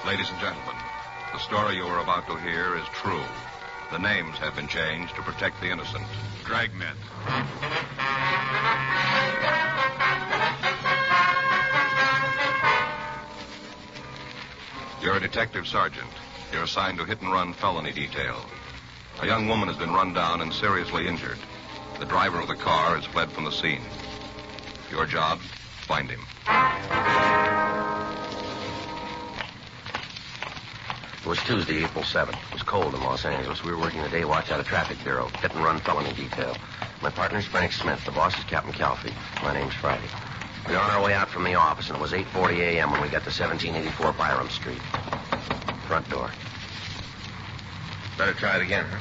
Ladies and gentlemen, the story you are about to hear is true. The names have been changed to protect the innocent. Dragnet. You're a detective sergeant. You're assigned to hit-and-run felony detail. A young woman has been run down and seriously injured. The driver of the car has fled from the scene. Your job, find him. It was Tuesday, April 7th. It was cold in Los Angeles. We were working the day watch out of traffic bureau, hit-and-run felony detail. My partner's Frank Smith. The boss is Captain Calfee. My name's Friday. We were on our way out from the office, and it was 8:40 a.m. when we got to 1784 Byram Street. Front door. Better try it again, huh?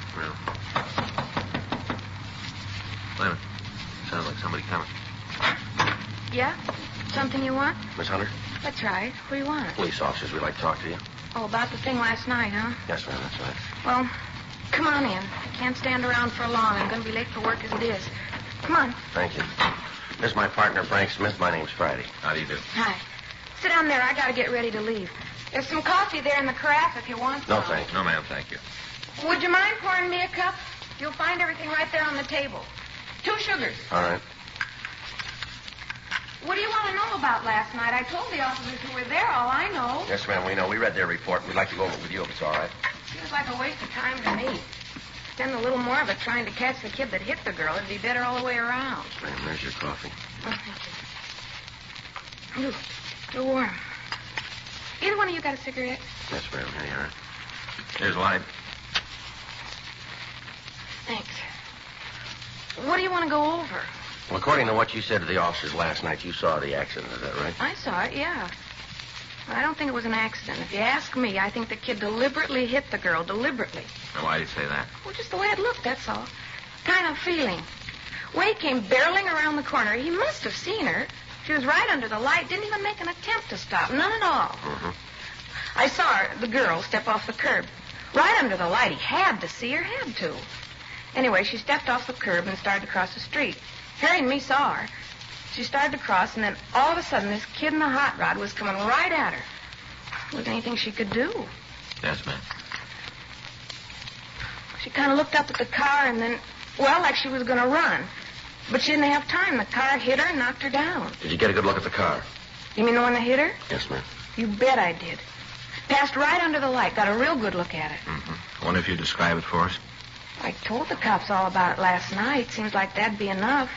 Wait a minute. Sounds like somebody coming. Yeah? Something you want? Miss Hunter? That's right. What do you want? Police officers. We'd like to talk to you. Oh, about the thing last night, huh? Yes, ma'am. That's right. Well, come on in. I can't stand around for long. I'm going to be late for work as it is. Come on. Thank you. This is my partner, Frank Smith. My name's Friday. How do you do? Hi. Sit down there. I got to get ready to leave. There's some coffee there in the carafe if you want some. No, thanks. No, ma'am, thank you. Would you mind pouring me a cup? You'll find everything right there on the table. 2 sugars. All right. What do you want to know about last night? I told the officers who were there all I know. Yes, ma'am, we know. We read their report. We'd like to go over it with you if it's all right. Seems like a waste of time to me. Spend a little more of it trying to catch the kid that hit the girl. It'd be better all the way around. Ma'am, there's your coffee. Oh, thank you. Ooh, you're warm. Either one of you got a cigarette? Yes, ma'am. Here you are. Here's a light. Thanks. What do you want to go over? Well, according to what you said to the officers last night, you saw the accident. Is that right? I saw it, yeah. I don't think it was an accident. If you ask me, I think the kid deliberately hit the girl. Deliberately. Now, why do you say that? Well, just the way it looked, that's all. Kind of feeling. Way came barreling around the corner. He must have seen her. She was right under the light. Didn't even make an attempt to stop. None at all. Mm-hmm. I saw her, the girl, step off the curb. Right under the light. He had to see her, had to. Anyway, she stepped off the curb and started to cross the street. Harry and me saw her. She started to cross, and then all of a sudden, this kid in the hot rod was coming right at her. Was there anything she could do? Yes, ma'am. She kind of looked up at the car and then, well, like she was going to run. But she didn't have time. The car hit her and knocked her down. Did you get a good look at the car? You mean the one that hit her? Yes, ma'am. You bet I did. Passed right under the light. Got a real good look at it. Mm-hmm. I wonder if you'd describe it for us. I told the cops all about it last night. Seems like that'd be enough.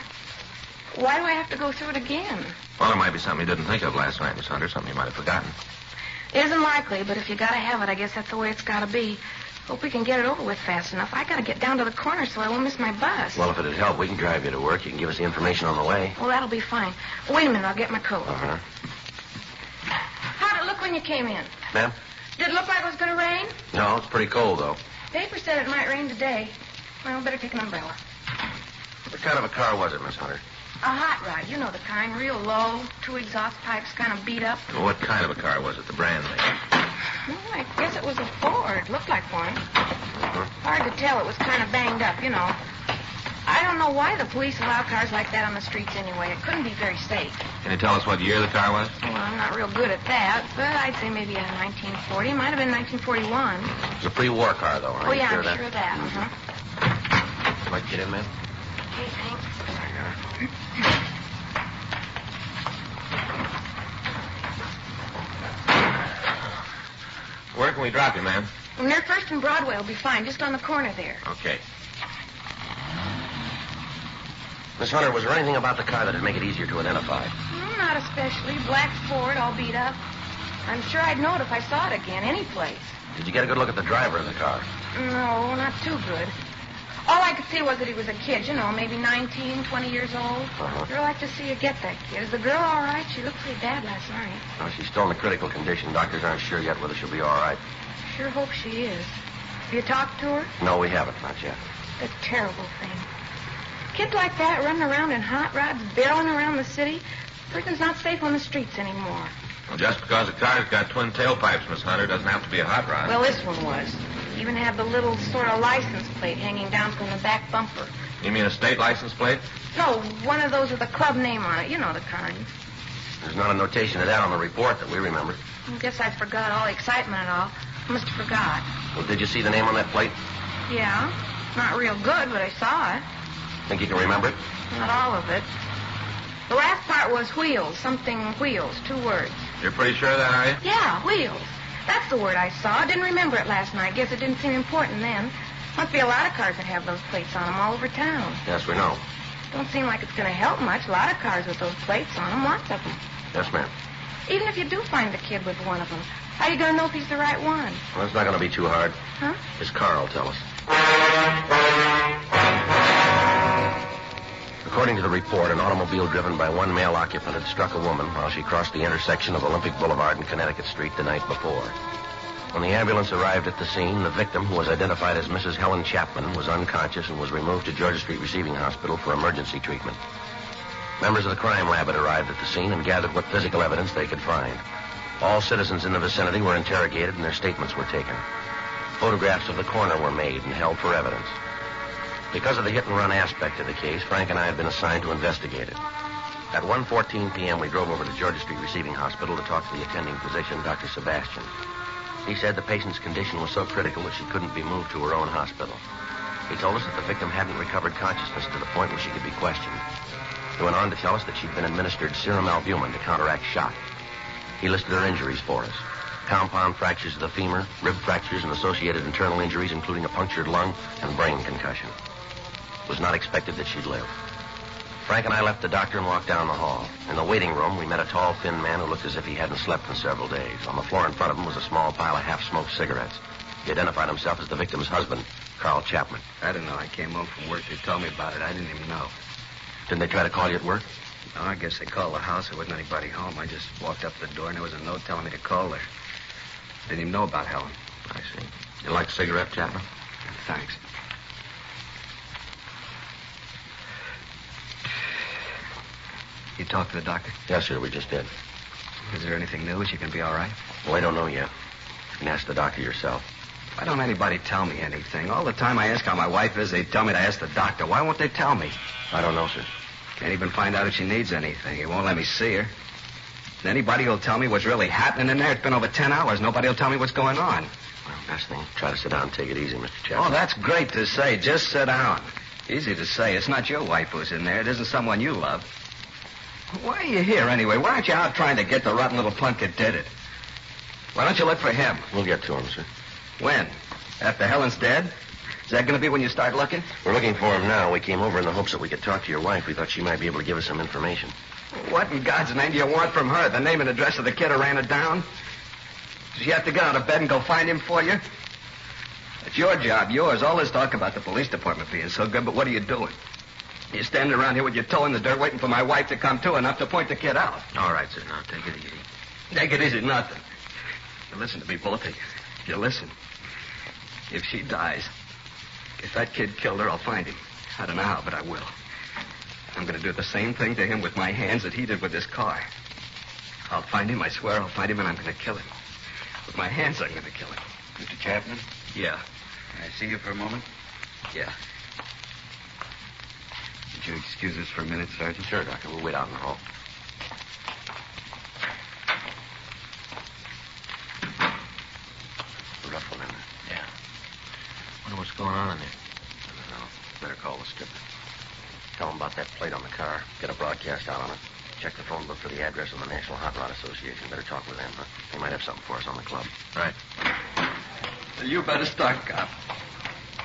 Why do I have to go through it again? Well, it might be something you didn't think of last night, Miss Hunter. Something you might have forgotten. It isn't likely, but if you gotta have it, I guess that's the way it's gotta be. Hope we can get it over with fast enough. I gotta get down to the corner so I won't miss my bus. Well, if it'd help, we can drive you to work. You can give us the information on the way. Well, that'll be fine. Wait a minute, I'll get my coat. Uh-huh. How'd it look when you came in? Ma'am? Did it look like it was gonna rain? No, it's pretty cold, though. Paper said it might rain today. Well, better take an umbrella. What kind of a car was it, Miss Hunter? A hot rod, you know the kind, real low, 2 exhaust pipes kind of beat up. Well, what kind of a car was it? The brand name? Well, I guess it was a Ford. Looked like one. Hard to tell. It was kind of banged up, you know. I don't know why the police allow cars like that on the streets anyway. It couldn't be very safe. Can you tell us what year the car was? Well, I'm not real good at that, but I'd say maybe a 1940. Might have been 1941. It was a pre-war car, though. Oh, yeah, I'm sure of that. Uh-huh. Would you like to get in, ma'am? Okay, thanks. Where can we drop you, ma'am? Well, near First and Broadway will be fine, just on the corner there. Okay. Miss Hunter, was there anything about the car that'd make it easier to identify? Not especially. Black Ford, all beat up. I'm sure I'd know it if I saw it again, any place. Did you get a good look at the driver of the car? No, not too good. All I could see was that he was a kid, you know, maybe 19, 20 years old. Uh-huh. Sure like to see you get that kid. Is the girl all right? She looked pretty bad last night. No, she's still in a critical condition. Doctors aren't sure yet whether she'll be all right. Sure hope she is. Have you talked to her? No, we haven't. Not yet. A terrible thing. Kids like that running around in hot rods, barreling around the city. Person's not safe on the streets anymore. Well, just because a car's got twin tailpipes, Miss Hunter, doesn't have to be a hot rod. Well, this one was. Even had the little sort of license plate hanging down from the back bumper. You mean a state license plate? No, one of those with a club name on it. You know the kind. There's not a notation of that on the report that we remember. I guess I forgot all the excitement and all. I must have forgot. Well, did you see the name on that plate? Yeah. Not real good, but I saw it. Think you can remember it? Not all of it. The last part was wheels. Something wheels. 2 words. You're pretty sure of that, are you? Yeah, wheels. That's the word I saw. I didn't remember it last night. Guess it didn't seem important then. Must be a lot of cars that have those plates on them all over town. Yes, we know. Don't seem like it's going to help much. A lot of cars with those plates on them. Lots of them. Yes, ma'am. Even if you do find the kid with one of them, how are you going to know if he's the right one? Well, it's not going to be too hard. Huh? His car will tell us. According to the report, an automobile driven by one male occupant had struck a woman while she crossed the intersection of Olympic Boulevard and Connecticut Street the night before. When the ambulance arrived at the scene, the victim, who was identified as Mrs. Helen Chapman, was unconscious and was removed to Georgia Street Receiving Hospital for emergency treatment. Members of the crime lab had arrived at the scene and gathered what physical evidence they could find. All citizens in the vicinity were interrogated and their statements were taken. Photographs of the coroner were made and held for evidence. Because of the hit-and-run aspect of the case, Frank and I had been assigned to investigate it. At 1:14 p.m., we drove over to Georgia Street Receiving Hospital to talk to the attending physician, Dr. Sebastian. He said the patient's condition was so critical that she couldn't be moved to her own hospital. He told us that the victim hadn't recovered consciousness to the point where she could be questioned. He went on to tell us that she'd been administered serum albumin to counteract shock. He listed her injuries for us. Compound fractures of the femur, rib fractures, and associated internal injuries, including a punctured lung and brain concussion. It was not expected that she'd live. Frank and I left the doctor and walked down the hall. In the waiting room, we met a tall, thin man who looked as if he hadn't slept in several days. On the floor in front of him was a small pile of half-smoked cigarettes. He identified himself as the victim's husband, Carl Chapman. I don't know. I came home from work. They told me about it. I didn't even know. Didn't they try to call you at work? No, I guess they called the house. There wasn't anybody home. I just walked up to the door, and there was a note telling me to call her. Didn't even know about Helen. I see. You like a cigarette, Chapman? Thanks. You talked to the doctor? Yes, sir, we just did. Is there anything new? Is she going to be all right? Well, I don't know yet. You can ask the doctor yourself. Why don't anybody tell me anything? All the time I ask how my wife is, they tell me to ask the doctor. Why won't they tell me? I don't know, sir. Can't even find out if she needs anything. He won't let me see her. And anybody will tell me what's really happening in there. It's been over 10 hours. Nobody will tell me what's going on. Well, best thing, try to sit down and take it easy, Mr. Chapman. Oh, that's great to say. Just sit down. Easy to say. It's not your wife who's in there. It isn't someone you love. Why are you here anyway? Why aren't you out trying to get the rotten little punk that did it? Why don't you look for him? We'll get to him, sir. When? After Helen's dead? Is that going to be when you start looking? We're looking for him now. We came over in the hopes that we could talk to your wife. We thought she might be able to give us some information. What in God's name do you want from her? The name and address of the kid who ran her down? Does she have to get out of bed and go find him for you? It's your job, yours. All this talk about the police department being so good, but what are you doing? You're standing around here with your toe in the dirt waiting for my wife to come to enough to point the kid out. All right, sir. Now, take it easy. Take it easy, nothing. You listen to me, both of you. You listen. If she dies, if that kid killed her, I'll find him. I don't know how, but I will. I'm going to do the same thing to him with my hands that he did with this car. I'll find him, I swear I'll find him, and I'm going to kill him. With my hands, I'm going to kill him. Mr. Chapman? Yeah. Can I see you for a moment? Yeah. Would you excuse us for a minute, Sergeant? Sure, Doctor. We'll wait out in the hall. A rough one in there. Yeah. Wonder what's going on in there. I don't know. Better call the skipper. Tell him about that plate on the car. Get a broadcast out on it. Check the phone book for the address of the National Hot Rod Association. Better talk with them, huh? They might have something for us on the club. Right. You better start, cop.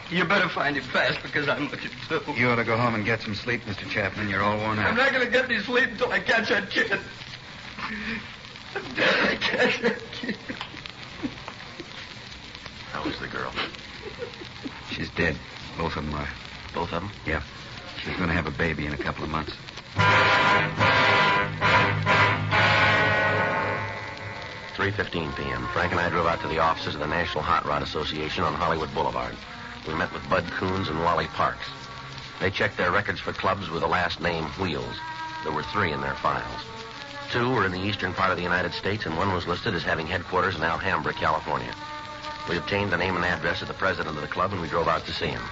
You better find him fast because I'm looking too. You ought to go home and get some sleep, Mr. Chapman. You're all worn out. I'm not going to get any sleep until I catch that kid. Until I catch that kid. How is the girl? She's dead. Both of them are. Both of them? Yeah. She's going to have a baby in a couple of months. 3:15 p.m. Frank and I drove out to the offices of the National Hot Rod Association on Hollywood Boulevard. We met with Bud Coons and Wally Parks. They checked their records for clubs with the last name Wheels. There were 3 in their files. 2 were in the eastern part of the United States, and 1 was listed as having headquarters in Alhambra, California. We obtained the name and address of the president of the club, and we drove out to see him.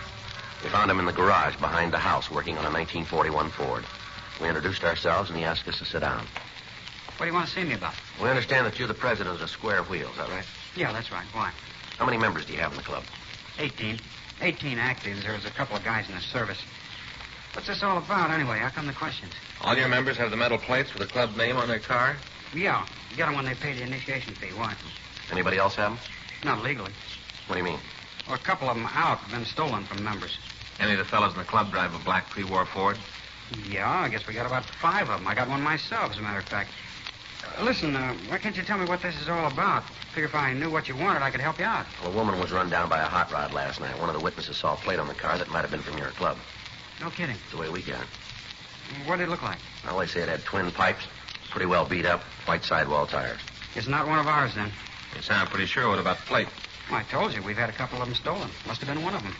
We found him in the garage behind the house working on a 1941 Ford. We introduced ourselves, and he asked us to sit down. What do you want to see me about? We understand that you're the president of the Square Wheel, is that right? Yeah, that's right. Why? How many members do you have in the club? 18. 18 actives. There's a couple of guys in the service. What's this all about, anyway? How come the questions? All your members have the metal plates with the club name on their car? Yeah. You get them when they pay the initiation fee. Why? Anybody else have them? Not legally. What do you mean? Well, a couple of them out have been stolen from members. Any of the fellows in the club drive a black pre-war Ford? Yeah, I guess we got about 5 of them. I got one myself, as a matter of fact. Listen, why can't you tell me what this is all about? Figure if I knew what you wanted, I could help you out. Well, a woman was run down by a hot rod last night. One of the witnesses saw a plate on the car that might have been from your club. No kidding. That's the way we got it. What did it look like? Well, they say it had twin pipes, pretty well beat up, white sidewall tires. It's not one of ours, then. You sound pretty sure. What about the plate? Well, I told you, we've had a couple of them stolen. Must have been one of them.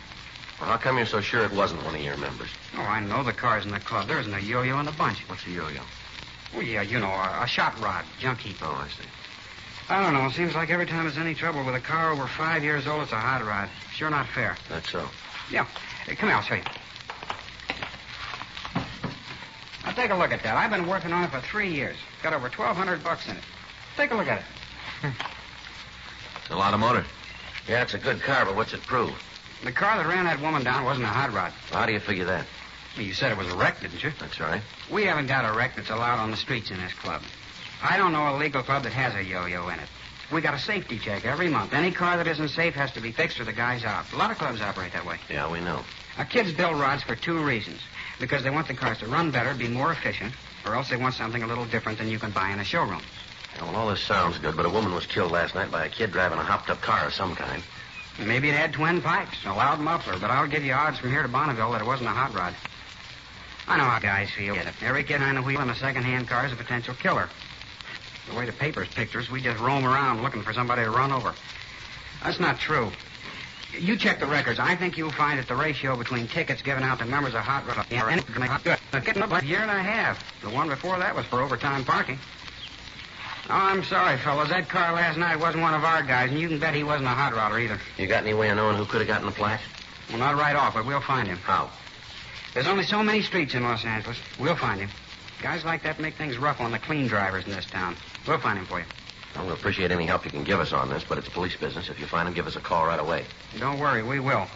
Well, how come you're so sure it wasn't one of your members? Oh, I know the cars in the club. There isn't a yo-yo in the bunch. What's a yo-yo? Well, yeah, you know, a shot rod, junk heap. Oh, I see. I don't know. Seems like every time there's any trouble with a car over 5 years old, it's a hot rod. Sure not fair. That's so. Yeah. Hey, come here, I'll show you. Now, take a look at that. I've been working on it for 3 years. Got over $1,200 in it. Take a look at it. It's a lot of motor. Yeah, it's a good car, but what's it prove? The car that ran that woman down wasn't a hot rod. Well, how do you figure that? Well, you said it was a wreck, didn't you? That's right. We haven't got a wreck that's allowed on the streets in this club. I don't know a legal club that has a yo-yo in it. We got a safety check every month. Any car that isn't safe has to be fixed or the guy's out. A lot of clubs operate that way. Yeah, we know. Our kids build rods for 2 reasons. Because they want the cars to run better, be more efficient, or else they want something a little different than you can buy in a showroom. Yeah, well, all this sounds good, but a woman was killed last night by a kid driving a hopped-up car of some kind. Maybe it had twin pipes, a loud muffler, but I'll give you odds from here to Bonneville that it wasn't a hot rod. I know how guys feel. Every kid on the wheel in a second-hand car is a potential killer. The way the papers picture us, we just roam around looking for somebody to run over. That's not true. You check the records. I think you'll find that the ratio between tickets given out to members of hot rod and good. Getting up a year and a half. The one before that was for overtime parking. Oh, I'm sorry, fellas. That car last night wasn't one of our guys, and you can bet he wasn't a hot rodder either. You got any way of knowing who could have gotten the plaque? Well, not right off, but we'll find him. How? There's only so many streets in Los Angeles. We'll find him. Guys like that make things rough on the clean drivers in this town. We'll find him for you. Well, we'll appreciate any help you can give us on this, but it's police business. If you find him, give us a call right away. Don't worry, we will.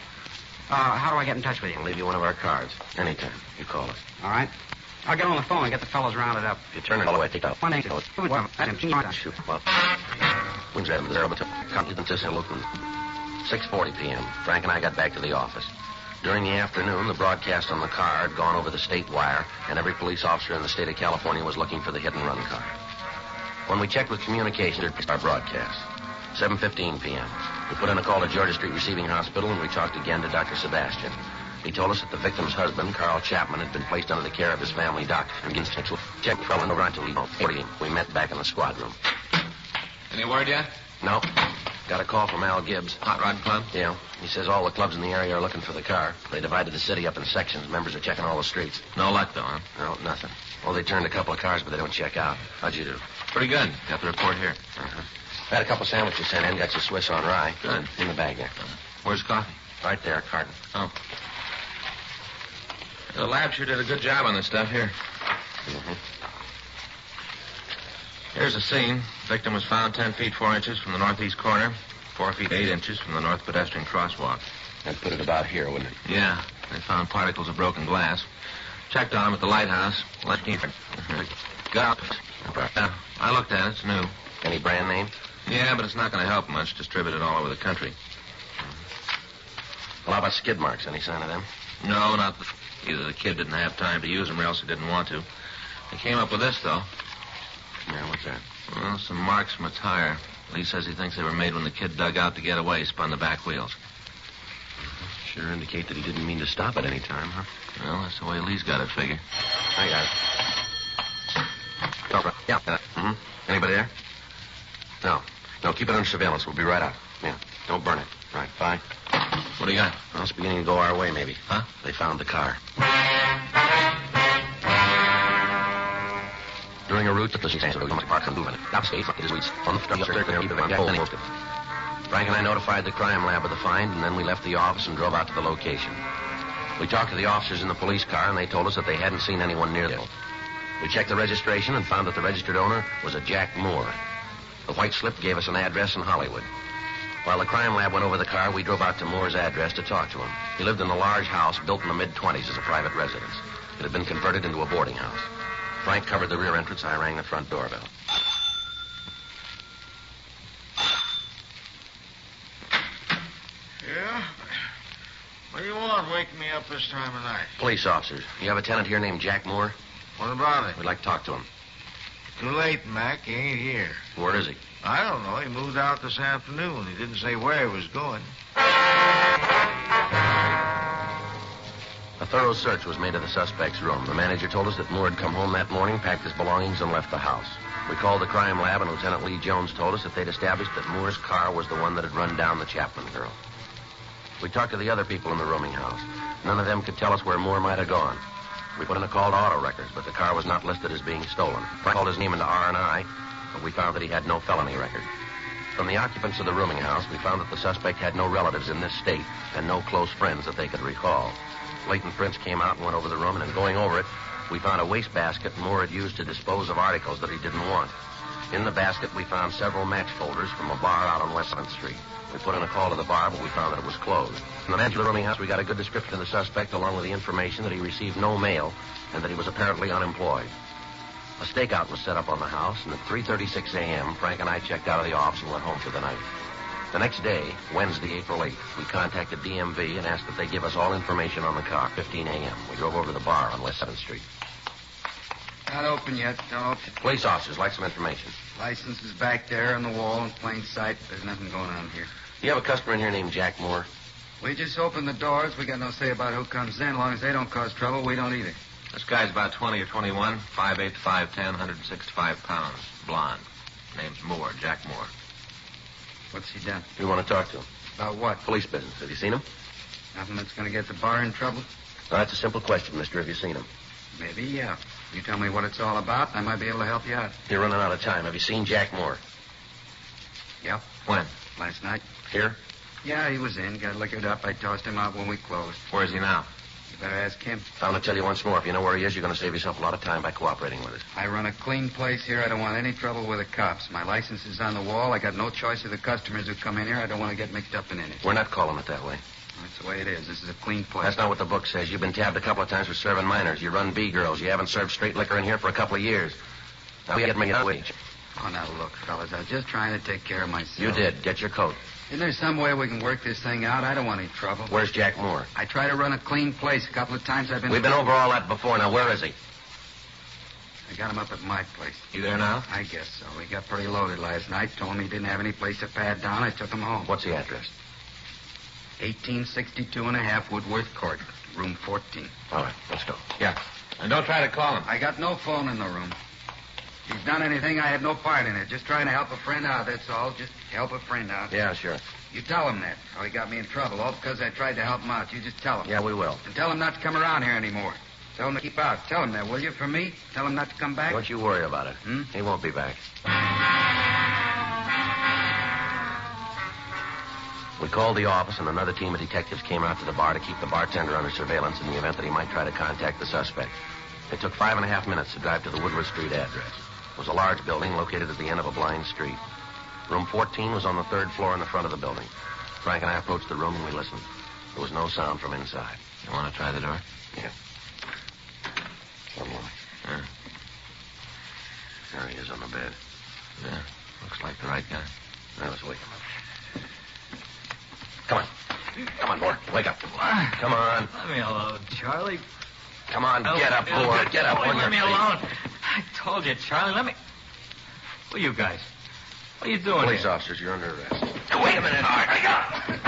How do I get in touch with you? We'll leave you one of our cards. Anytime. You call us. All right. I'll get on the phone and get the fellows rounded up. If you turn it all the way, take out. One, eight, Shoot. Well, when's that? 6:40 p.m. Frank and I got back to the office. During the afternoon, the broadcast on the car had gone over the state wire, and every police officer in the state of California was looking for the hit-and-run car. When we checked with communications, it was our broadcast. 7:15 p.m. We put in a call to Georgia Street Receiving Hospital, and we talked again to Dr. Sebastian. He told us that the victim's husband, Carl Chapman, had been placed under the care of his family doctor. And against check fell over until he 40. We met back in the squad room. Any word yet? No. Got a call from Al Gibbs. Hot Rod Club? Yeah. He says all the clubs in the area are looking for the car. They divided the city up in sections. Members are checking all the streets. No luck, though, huh? No, nothing. Well, they turned a couple of cars, but they don't check out. How'd you do? Pretty good. Got the report here. Uh-huh. Had a couple sandwiches sent in. Got your Swiss on rye. Good. In the bag there. Where's coffee? Right there, carton. Oh. The lab sure did a good job on this stuff here. Mm-hmm. Here's the scene. Victim was found 10 feet 4 inches from the northeast corner, 4 feet 8 inches from the north pedestrian crosswalk. That'd put it about here, wouldn't it? Yeah. They found particles of broken glass. Checked on him at the lighthouse. Left him. Got out. I looked at it. It's new. Any brand name? Yeah, but it's not going to help much. Distributed all over the country. Well, how about skid marks? Any sign of them? No, not the... Either the kid didn't have time to use them or else he didn't want to. They came up with this, though. Yeah, what's that? Well, some marks from a tire. Lee says he thinks they were made when the kid dug out to get away, spun the back wheels. Sure indicate that he didn't mean to stop at any time, huh? Well, that's the way Lee's got it figured. I got it. Yeah. Mm-hmm. Anybody there? No. No, keep it under surveillance. We'll be right out. Yeah. Don't burn it. Right. Bye. What do you got? Well, it's beginning to go our way, maybe. Huh? They found the car. During a route that the park and movement. Frank and I notified the crime lab of the find, and then we left the office and drove out to the location. We talked to the officers in the police car, and they told us that they hadn't seen anyone near them. We checked the registration and found that the registered owner was a Jack Moore. The white slip gave us an address in Hollywood. While the crime lab went over the car, we drove out to Moore's address to talk to him. He lived in a large house built in the mid-20s as a private residence. It had been converted into a boarding house. Frank covered the rear entrance. I rang the front doorbell. Yeah? What do you want waking me up this time of night? Police officers. You have a tenant here named Jack Moore? What about it? We'd like to talk to him. Too late, Mac. He ain't here. Where is he? I don't know. He moved out this afternoon. He didn't say where he was going. A thorough search was made of the suspect's room. The manager told us that Moore had come home that morning, packed his belongings, and left the house. We called the crime lab, and Lieutenant Lee Jones told us that they'd established that Moore's car was the one that had run down the Chapman girl. We talked to the other people in the rooming house. None of them could tell us where Moore might have gone. We put in a call to auto records, but the car was not listed as being stolen. Frank called his name into R&I, but we found that he had no felony record. From the occupants of the rooming house, we found that the suspect had no relatives in this state and no close friends that they could recall. Leighton Prince came out and went over the room, and in going over it, we found a wastebasket Moore had used to dispose of articles that he didn't want. In the basket, we found several match folders from a bar out on West 7th Street. We put in a call to the bar, but we found that it was closed. From the manager of the rooming house, we got a good description of the suspect, along with the information that he received no mail and that he was apparently unemployed. A stakeout was set up on the house, and at 3:36 a.m., Frank and I checked out of the office and went home for the night. The next day, Wednesday, April 8th, we contacted DMV and asked that they give us all information on the car, 15 a.m. We drove over to the bar on West 7th Street. Not open yet. Don't open. Police officers, like some information. License is back there on the wall in plain sight. There's nothing going on here. You have a customer in here named Jack Moore? We just open the doors. We got no say about who comes in. As long as they don't cause trouble, we don't either. This guy's about 20 or 21, 5'8" to 5'10", 165 pounds, blonde. Name's Moore, Jack Moore. What's he done? We want to talk to him. About what? Police business. Have you seen him? Nothing that's going to get the bar in trouble? Well, that's a simple question, mister. Have you seen him? Maybe, yeah. You tell me what it's all about, and I might be able to help you out. You're running out of time. Have you seen Jack Moore? Yep. When? Last night. Here? Yeah, he was in. Got liquored up. I tossed him out when we closed. Where is he now? You better ask him. I'm going to tell you once more. If you know where he is, you're going to save yourself a lot of time by cooperating with us. I run a clean place here. I don't want any trouble with the cops. My license is on the wall. I got no choice of the customers who come in here. I don't want to get mixed up in any. We're not calling it that way. That's the way it is. This is a clean place. That's not what the book says. You've been tabbed a couple of times for serving minors. You run B-girls. You haven't served straight liquor in here for a couple of years. Now we get me a wage. Oh, now look, fellas. I was just trying to take care of myself. You did. Get your coat. Isn't there some way we can work this thing out? I don't want any trouble. Where's Jack Moore? I try to run a clean place. A couple of times I've been... We've been over all that before. Now, where is he? I got him up at my place. You there now? I guess so. He got pretty loaded last night. Told me he didn't have any place to pad down. I took him home. What's the address? 1862 and a half Woodworth Court, room 14. All right, let's go. Yeah. And don't try to call him. I got no phone in the room. If he's done anything, I had no part in it. Just trying to help a friend out, that's all. Just help a friend out. Yeah, sure. You tell him that. How he got me in trouble, all because I tried to help him out. You just tell him. Yeah, we will. And tell him not to come around here anymore. Tell him to keep out. Tell him that, will you, for me? Tell him not to come back. Don't you worry about it. He won't be back. We called the office, and another team of detectives came out to the bar to keep the bartender under surveillance in the event that he might try to contact the suspect. It took 5.5 minutes to drive to the Woodward Street address. It was a large building located at the end of a blind street. Room 14 was on the third floor in the front of the building. Frank and I approached the room, and we listened. There was no sound from inside. You want to try the door? Yeah. One moment. Yeah. There he is on the bed. Yeah. Looks like the right guy. Now, let's wake him up. Come on. Come on, Moore. Wake up. Come on. Let me alone, Charlie. Come on, get up, Moore. Get up on your Let me feet. alone. I told you, Charlie. Let me... Who are you guys? What are you doing Police here? officers, you're under arrest. Wait a minute. All right, I got him.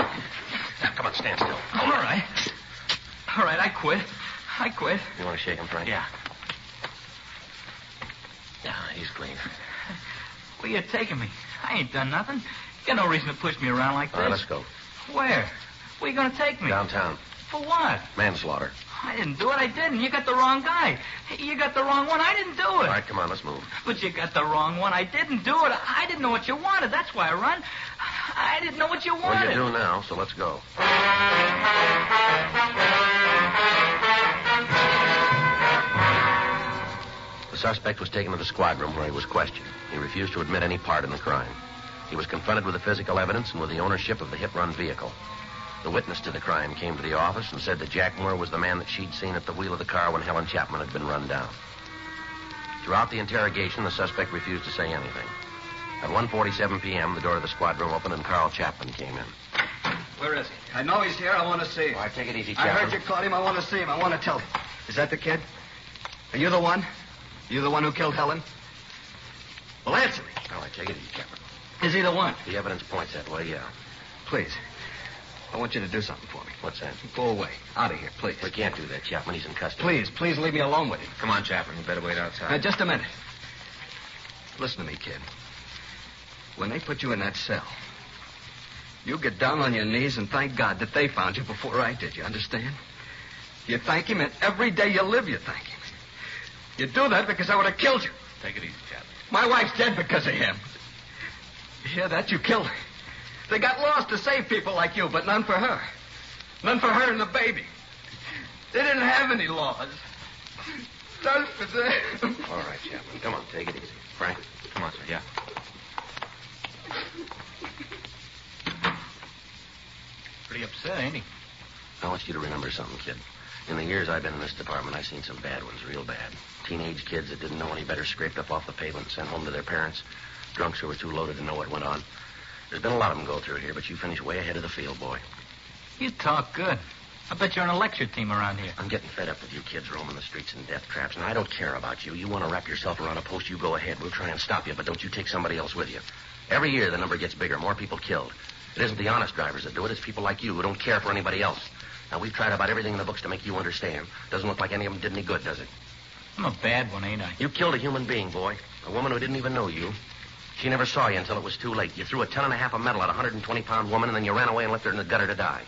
Now, come on, stand still. All right. All right, I quit. You want to shake him, Frank? Yeah. Yeah, he's clean. Where you taking me? I ain't done nothing. You got no reason to push me around like this. All right, let's go. Where? Where you gonna take me? Downtown. For what? Manslaughter. I didn't do it. I didn't. You got the wrong guy. You got the wrong one. I didn't do it. All right, come on, let's move. But you got the wrong one. I didn't do it. I didn't know what you wanted. That's why I run. I didn't know what you Well, wanted. you do now, so let's go. The suspect was taken to the squad room where he was questioned. He refused to admit any part in the crime. He was confronted with the physical evidence and with the ownership of the hit-run vehicle. The witness to the crime came to the office and said that Jack Moore was the man that she'd seen at the wheel of the car when Helen Chapman had been run down. Throughout the interrogation, the suspect refused to say anything. At 1:47 p.m., the door of the squad room opened and Carl Chapman came in. Where is he? I know he's here. I want to see him. All right, take it easy, I Chapman. heard you caught him. I want to see him. I want to tell him. Is that the kid? Are you the one? You the one who killed Helen? Well, answer me. All right, take it easy, Chapman. Is he the one? The evidence points that way, yeah. Please. I want you to do something for me. What's that? Go away. Out of here, please. We can't do that, Chapman. He's in custody. Please leave me alone with him. Come on, Chapman. You better wait outside. Now, just a minute. Listen to me, kid. When they put you in that cell, you get down on your knees and thank God that they found you before I did. You understand? You thank him, and every day you live, you thank him. You do that because I would have killed you. Take it easy, Chapman. My wife's dead because of him. You hear that? You killed her. They got laws to save people like you, but none for her. None for her and the baby. They didn't have any laws. None for them. All right, Chapman. Come on, take it easy. Frank? Come on, sir. Yeah. Pretty upset, ain't he? I want you to remember something, kid. In the years I've been in this department, I've seen some bad ones, real bad. Teenage kids that didn't know any better scraped up off the pavement and sent home to their parents. Drunks who were too loaded to know what went on. There's been a lot of them go through here, but you finished way ahead of the field, boy. You talk good. I bet you're on a lecture team around here. I'm getting fed up with you kids roaming the streets in death traps, and I don't care about you. You want to wrap yourself around a post, you go ahead. We'll try and stop you, but don't you take somebody else with you. Every year, the number gets bigger, more people killed. It isn't the honest drivers that do it. It's people like you who don't care for anybody else. Now, we've tried about everything in the books to make you understand. Doesn't look like any of them did any good, does it? I'm a bad one, ain't I? You killed a human being, boy. A woman who didn't even know you. She never saw you until it was too late. You threw a 10.5 of metal at a 120-pound woman, and then you ran away and left her in the gutter to die.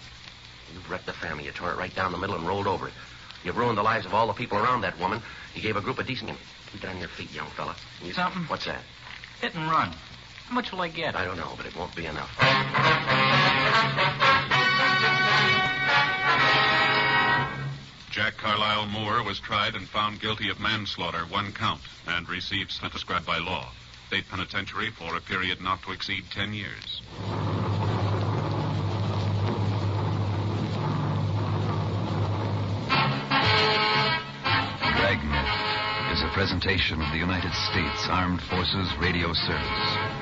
You've wrecked the family. You tore it right down the middle and rolled over it. You've ruined the lives of all the people around that woman. You gave a group of decent... Keep it on your feet, young fella. Something? What's that? Hit and run. How much will I get? I don't know, but it won't be enough. Jack Carlisle Moore was tried and found guilty of manslaughter, 1 count, and received sentence prescribed by law. State penitentiary for a period not to exceed 10 years. Dragnet is a presentation of the United States Armed Forces Radio Service.